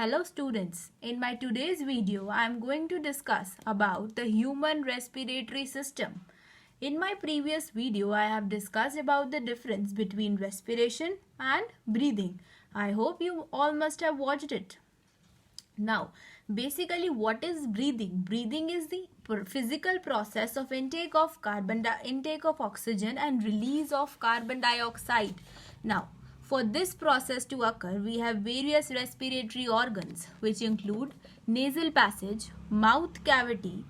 Hello students, in my today's video I am going to discuss about the human respiratory system. In my previous video I have discussed about the difference between respiration and breathing. I hope you all must have watched it. Now, basically what is breathing? Breathing is the physical process of intake of oxygen and release of carbon dioxide. Now, for this process to occur, we have various respiratory organs which include nasal passage, mouth cavity,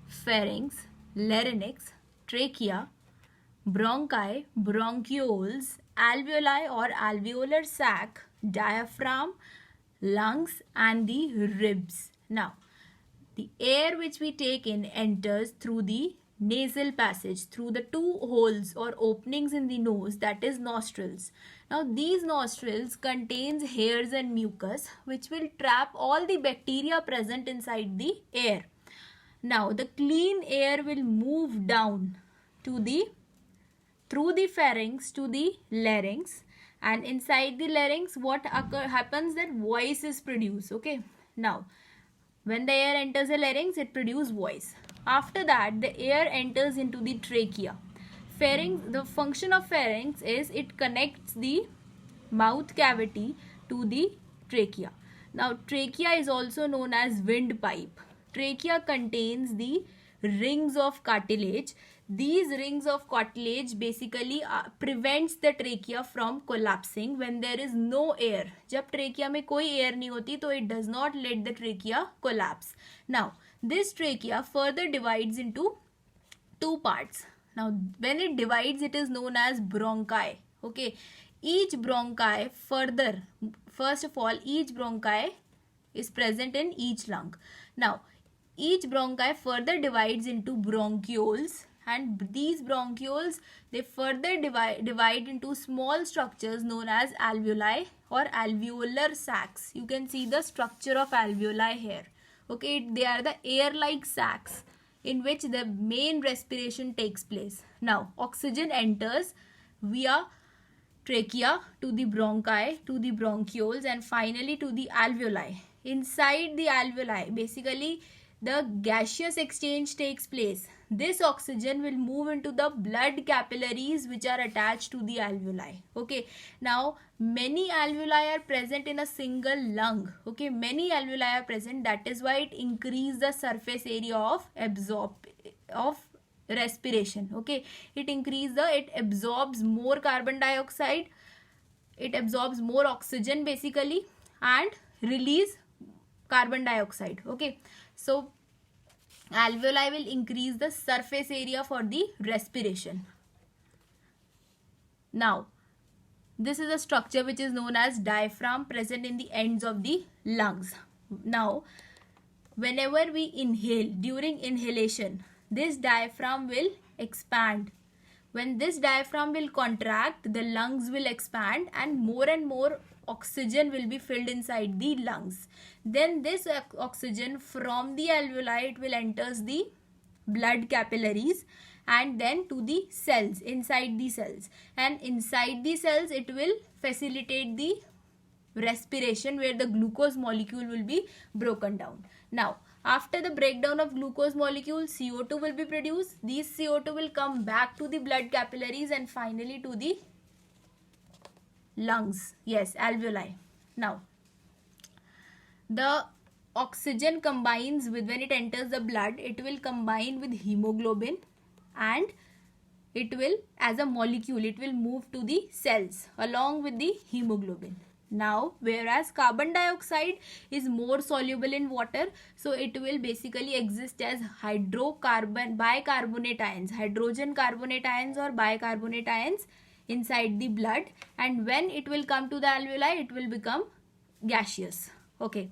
pharynx, larynx, trachea, bronchi, bronchioles, alveoli or alveolar sac, diaphragm, lungs and the ribs. Now, the air which we take in enters through the nasal passage, through the two holes or openings in the nose, that is nostrils. Now, these nostrils contains hairs and mucus which will trap all the bacteria present inside the air. Now, the clean air will move down to through the pharynx to the larynx, and inside the larynx what happens, that voice is produced. Okay, now when the air enters the larynx, it produces voice. After that, the air enters into the trachea. Pharynx, the function of pharynx is it connects the mouth cavity to the trachea. Now, trachea is also known as windpipe. Trachea contains the rings of cartilage. These rings of cartilage basically prevents the trachea from collapsing when there is no air. जब trachea में कोई air नहीं होती तो it does not let the trachea collapse. Now, this trachea further divides into two parts. Now, when it divides, it is known as bronchi. Okay, each bronchi first of all, each bronchi is present in each lung. Now, each bronchi further divides into bronchioles, and these bronchioles, they further divide into small structures known as alveoli or alveolar sacs. You can see the structure of alveoli here. Okay, they are the air-like sacs in which the main respiration takes place. Now, oxygen enters via trachea to the bronchi, to the bronchioles, and finally to the alveoli. Inside the alveoli, basically the gaseous exchange takes place. This oxygen will move into the blood capillaries which are attached to the alveoli. Okay, now many alveoli are present in a single lung. Okay, many alveoli are present. That is why it increases the surface area of respiration. Okay, it absorbs more carbon dioxide, it absorbs more oxygen basically, and release carbon dioxide. Okay, so alveoli will increase the surface area for the respiration. Now, this is a structure which is known as diaphragm, present in the ends of the lungs. Now, whenever we inhale, during inhalation, this diaphragm will expand. When this diaphragm will contract, the lungs will expand and more oxygen will be filled inside the lungs. Then this oxygen from the alveoli, it will enters the blood capillaries and then to the cells, inside the cells. And inside the cells, it will facilitate the respiration where the glucose molecule will be broken down. Now, after the breakdown of glucose molecule, CO2 will be produced. These CO2 will come back to the blood capillaries and finally to the lungs. Yes, alveoli. Now, the oxygen combines with, when it enters the blood, it will combine with hemoglobin and it will, as a molecule, it will move to the cells along with the hemoglobin. Now, whereas carbon dioxide is more soluble in water, so it will basically exist as bicarbonate ions, hydrogen carbonate ions or bicarbonate ions inside the blood, and when it will come to the alveoli, it will become gaseous. Okay.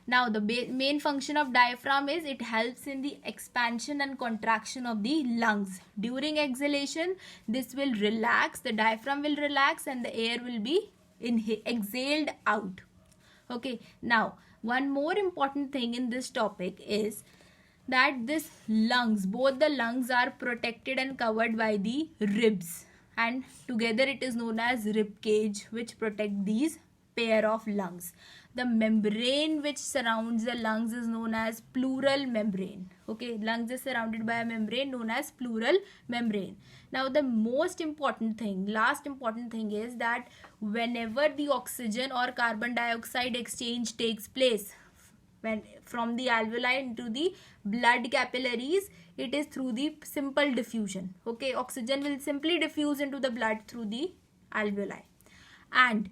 Now, the main function of diaphragm is it helps in the expansion and contraction of the lungs. During exhalation, this will relax, the diaphragm will relax and the air will be exhaled out. Okay, now one more important thing in this topic is that this lungs, both the lungs are protected and covered by the ribs, and together it is known as rib cage, which protect these pair of lungs. The membrane which surrounds the lungs is known as pleural membrane. Okay, lungs is surrounded by a membrane known as pleural membrane. Now the most important thing, last important thing is that whenever the oxygen or carbon dioxide exchange takes place from the alveoli into the blood capillaries, it is through the simple diffusion. Okay, oxygen will simply diffuse into the blood through the alveoli. And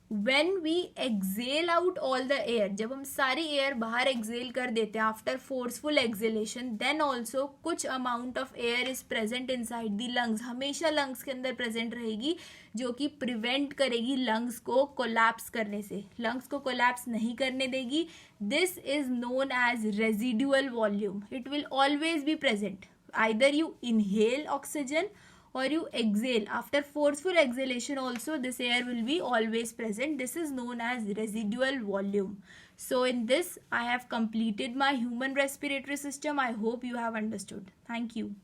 when we exhale out all the air, जब हम सारी air बाहर exhale कर देते हैं after forceful exhalation, then also कुछ amount of air is present inside the lungs, हमेशा lungs के अंदर present रहेगी, जो कि prevent करेगी lungs को collapse करने से, lungs को collapse नहीं करने देगी. This is known as residual volume. It will always be present. Either you inhale oxygen or you exhale. After forceful exhalation also this air will be always present. This is known as residual volume. So in this I have completed my human respiratory system. I hope you have understood. Thank you.